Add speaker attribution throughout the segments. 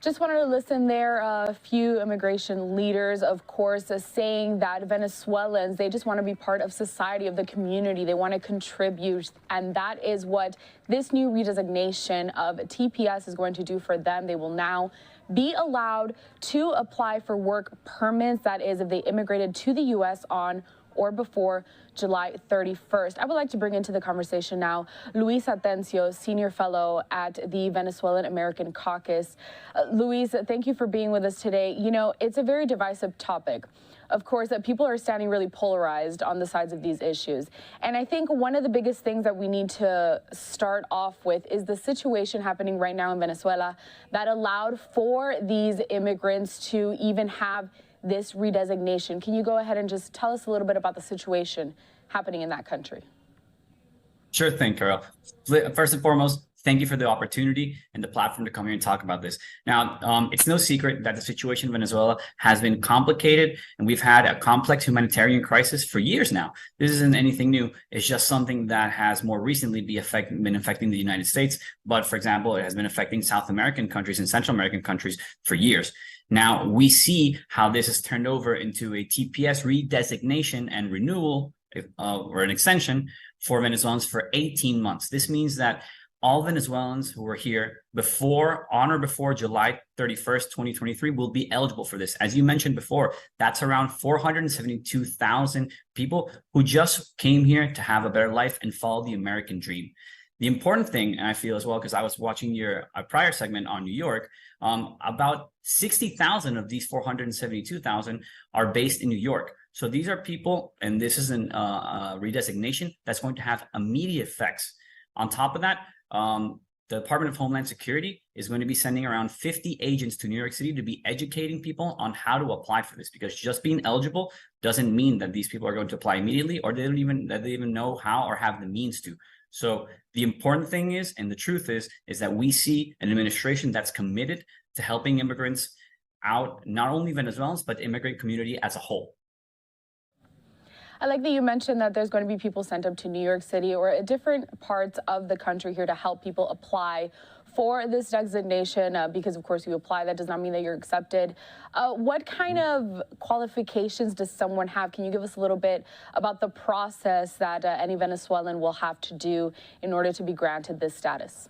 Speaker 1: Just wanted to listen there. A few immigration leaders, of course, saying that Venezuelans, they just want to be part of society, of the community. They want to contribute. And that is what this new redesignation of TPS is going to do for them. They will now be allowed to apply for work permits. That is, if they immigrated to the U.S. on or before July 31st. I would like to bring into the conversation now Luis Atencio, Senior Fellow at the Venezuelan American Caucus. Luis, thank you for being with us today. You know, it's a very divisive topic. Of course, people are standing really polarized on the sides of these issues. And I think one of the biggest things that we need to start off with is the situation happening right now in Venezuela that allowed for these immigrants to even have this redesignation. Can you go ahead and just tell us a little bit about the situation happening in that country?
Speaker 2: Sure thing, Carel. First and foremost, thank you for the opportunity and the platform to come here and talk about this. Now, it's no secret that the situation in Venezuela has been complicated, and we've had a complex humanitarian crisis for years now. This isn't anything new. It's just something that has more recently been affecting the United States. But for example, it has been affecting South American countries and Central American countries for years. Now, we see how this has turned over into a TPS redesignation and renewal or an extension for Venezuelans for 18 months. This means that all Venezuelans who were here on or before July 31st, 2023 will be eligible for this. As you mentioned before, that's around 472,000 people who just came here to have a better life and follow the American dream. The important thing, and I feel as well, because I was watching your prior segment on New York, about 60,000 of these 472,000 are based in New York. So these are people, and this is a redesignation that's going to have immediate effects. On top of that, the Department of Homeland Security is going to be sending around 50 agents to New York City to be educating people on how to apply for this, because just being eligible doesn't mean that these people are going to apply immediately, or they even know how or have the means to. So the important thing is, and the truth is that we see an administration that's committed to helping immigrants out, not only Venezuelans, but the immigrant community as a whole.
Speaker 1: I like that you mentioned that there's going to be people sent up to New York City or different parts of the country here to help people apply for this designation, because of course you apply, that does not mean that you're accepted. What kind of qualifications does someone have? Can you give us a little bit about the process that any Venezuelan will have to do in order to be granted this status?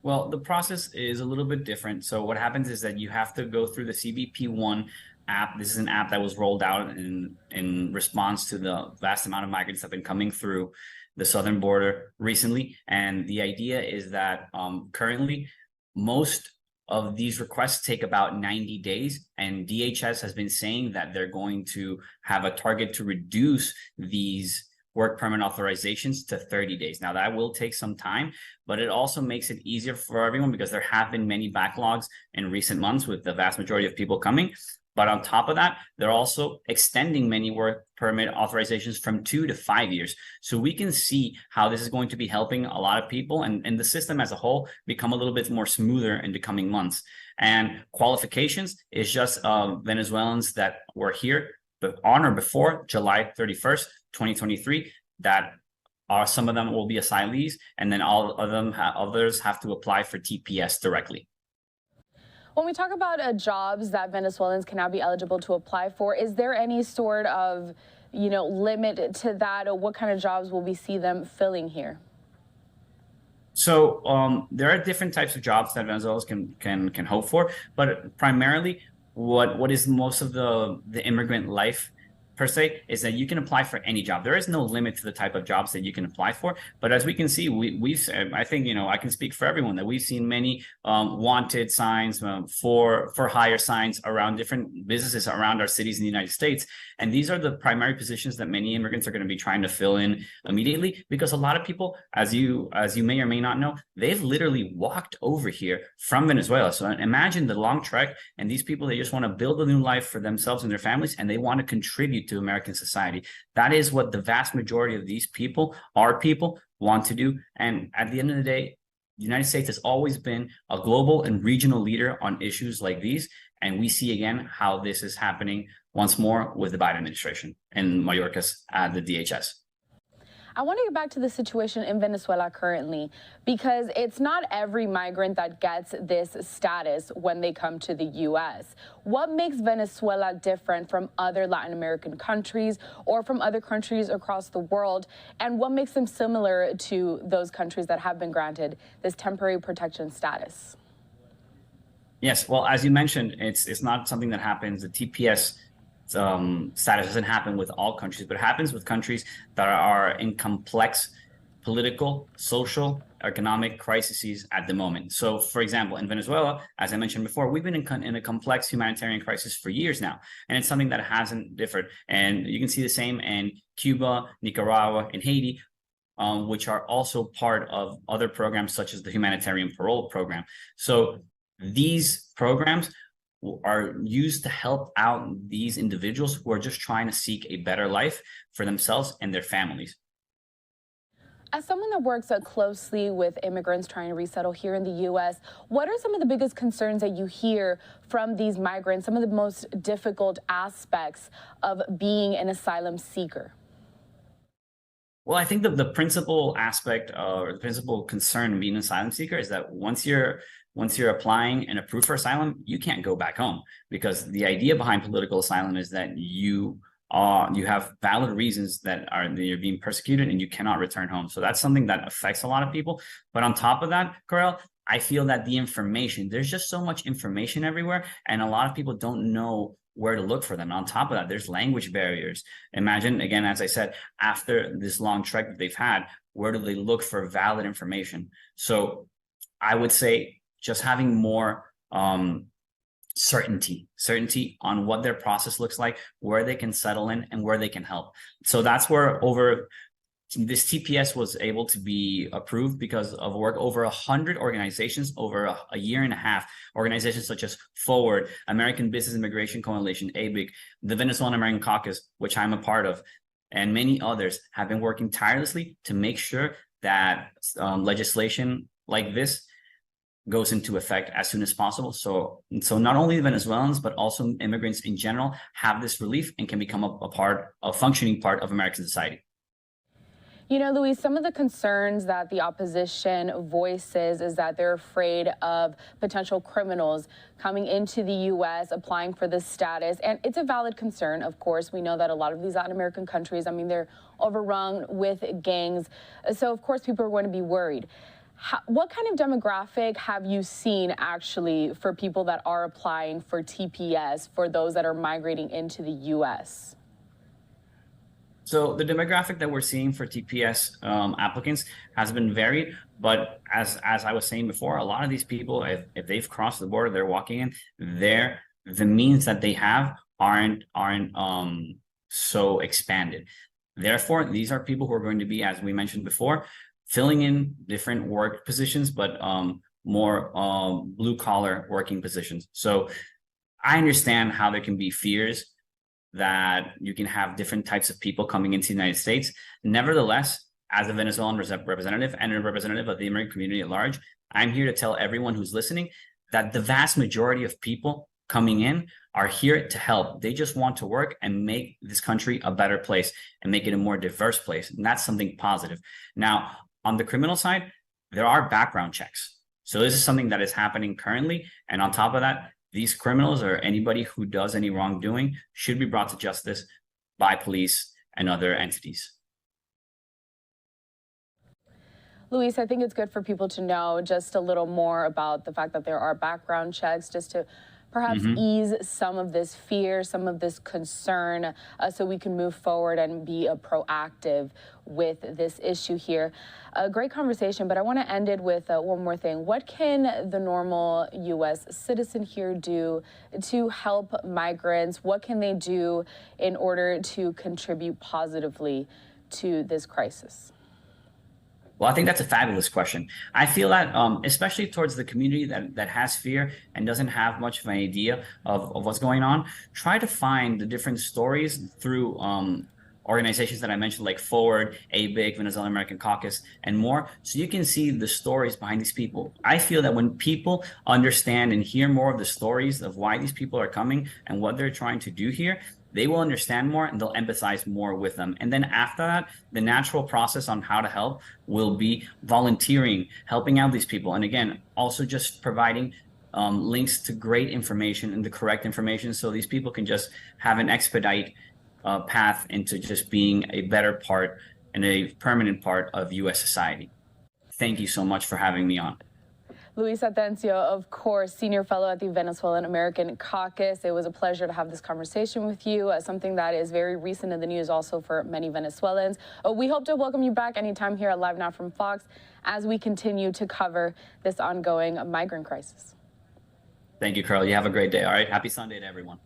Speaker 2: Well, the process is a little bit different. So what happens is that you have to go through the CBP-1 app. This is an app that was rolled out in response to the vast amount of migrants that have been coming through the southern border recently. And the idea is that currently most of these requests take about 90 days, and DHS has been saying that they're going to have a target to reduce these work permit authorizations to 30 days. Now that will take some time, but it also makes it easier for everyone because there have been many backlogs in recent months with the vast majority of people coming. But on top of that, they're also extending many work permit authorizations from 2 to 5 years. So we can see how this is going to be helping a lot of people and the system as a whole become a little bit more smoother in the coming months. And qualifications is just Venezuelans that were here on or before July 31st, 2023, that are, some of them will be asylees, and then all of them others have to apply for TPS directly.
Speaker 1: When we talk about jobs that Venezuelans can now be eligible to apply for, is there any sort of, limit to that, or what kind of jobs will we see them filling here?
Speaker 2: So there are different types of jobs that Venezuelans can hope for, but primarily what is most of the immigrant life per se is that you can apply for any job. There is no limit to the type of jobs that you can apply for. But as we can see, I think, I can speak for everyone that we've seen many wanted signs, for hire signs around different businesses around our cities in the United States. And these are the primary positions that many immigrants are going to be trying to fill in immediately, because a lot of people, as you may or may not know, they've literally walked over here from Venezuela. So imagine the long trek, and these people, they just want to build a new life for themselves and their families, and they want to contribute to American society. That is what the vast majority of these people, our people, want to do. And at the end of the day, the United States has always been a global and regional leader on issues like these. And we see again how this is happening once more with the Biden administration and Mayorkas at the DHS.
Speaker 1: I want to get back to the situation in Venezuela currently, because it's not every migrant that gets this status when they come to the U.S. What makes Venezuela different from other Latin American countries or from other countries across the world? And what makes them similar to those countries that have been granted this temporary protection status?
Speaker 2: Yes, well, as you mentioned, it's not something that happens. The TPS status doesn't happen with all countries, but it happens with countries that are in complex political, social, economic crises at the moment. So, for example, in Venezuela, as I mentioned before, we've been in a complex humanitarian crisis for years now, and it's something that hasn't differed. And you can see the same in Cuba, Nicaragua, and Haiti, which are also part of other programs such as the humanitarian parole program. So these programs are used to help out these individuals who are just trying to seek a better life for themselves and their families.
Speaker 1: As someone that works closely with immigrants trying to resettle here in the U.S., what are some of the biggest concerns that you hear from these migrants, some of the most difficult aspects of being an asylum seeker?
Speaker 2: Well, I think the principal aspect or the principal concern being an asylum seeker is that once you're applying and approved for asylum, you can't go back home, because the idea behind political asylum is that you have valid reasons that you're being persecuted and you cannot return home. So that's something that affects a lot of people. But on top of that, Carel, I feel that there's just so much information everywhere, and a lot of people don't know where to look for them. And on top of that, there's language barriers. Imagine, again, as I said, after this long trek that they've had, where do they look for valid information? So I would say just having more certainty on what their process looks like, where they can settle in, and where they can help. So that's where this TPS was able to be approved because of work over 100 organizations over a year and a half. Organizations such as Forward, American Business Immigration Coalition, ABIC, the Venezuelan American Caucus, which I'm a part of, and many others have been working tirelessly to make sure that legislation like this goes into effect as soon as possible. So not only Venezuelans, but also immigrants in general have this relief and can become a functioning part of American society.
Speaker 1: You know, Luis, some of the concerns that the opposition voices is that they're afraid of potential criminals coming into the U.S., applying for this status. And it's a valid concern, of course. We know that a lot of these Latin American countries, I mean, they're overrun with gangs. So, of course, people are going to be worried. What kind of demographic have you seen actually for people that are applying for TPS, for those that are migrating into the U.S.?
Speaker 2: So the demographic that we're seeing for TPS applicants has been varied, but as I was saying before, a lot of these people, if they've crossed the border, they're walking in, the means that they have aren't so expanded. Therefore, these are people who are going to be, as we mentioned before, filling in different work positions, but more blue collar working positions. So I understand how there can be fears that you can have different types of people coming into the United States. Nevertheless, as a Venezuelan representative and a representative of the immigrant community at large, I'm here to tell everyone who's listening that the vast majority of people coming in are here to help. They just want to work and make this country a better place and make it a more diverse place. And that's something positive. Now, on the criminal side, there are background checks. So this is something that is happening currently. And on top of that, these criminals or anybody who does any wrongdoing should be brought to justice by police and other entities.
Speaker 1: Luis, I think it's good for people to know just a little more about the fact that there are background checks, just to perhaps ease some of this fear, some of this concern, so we can move forward and be proactive with this issue here. A great conversation, but I want to end it with one more thing. What can the normal U.S. citizen here do to help migrants? What can they do in order to contribute positively to this crisis?
Speaker 2: Well, I think that's a fabulous question. I feel that especially towards the community that has fear and doesn't have much of an idea of what's going on, try to find the different stories through organizations that I mentioned, like Forward, ABIC, Venezuelan American Caucus, and more, so you can see the stories behind these people. I feel that when people understand and hear more of the stories of why these people are coming and what they're trying to do here, they will understand more and they'll empathize more with them. And then after that, the natural process on how to help will be volunteering, helping out these people. And again, also just providing links to great information and the correct information so these people can just have an expedite path into just being a better part and a permanent part of U.S. society. Thank you so much for having me on.
Speaker 1: Luis Atencio, of course, Senior Fellow at the Venezuelan American Caucus. It was a pleasure to have this conversation with you, something that is very recent in the news also for many Venezuelans. We hope to welcome you back anytime here at LiveNOW from Fox as we continue to cover this ongoing migrant crisis.
Speaker 2: Thank you, Carel. You have a great day. All right. Happy Sunday to everyone.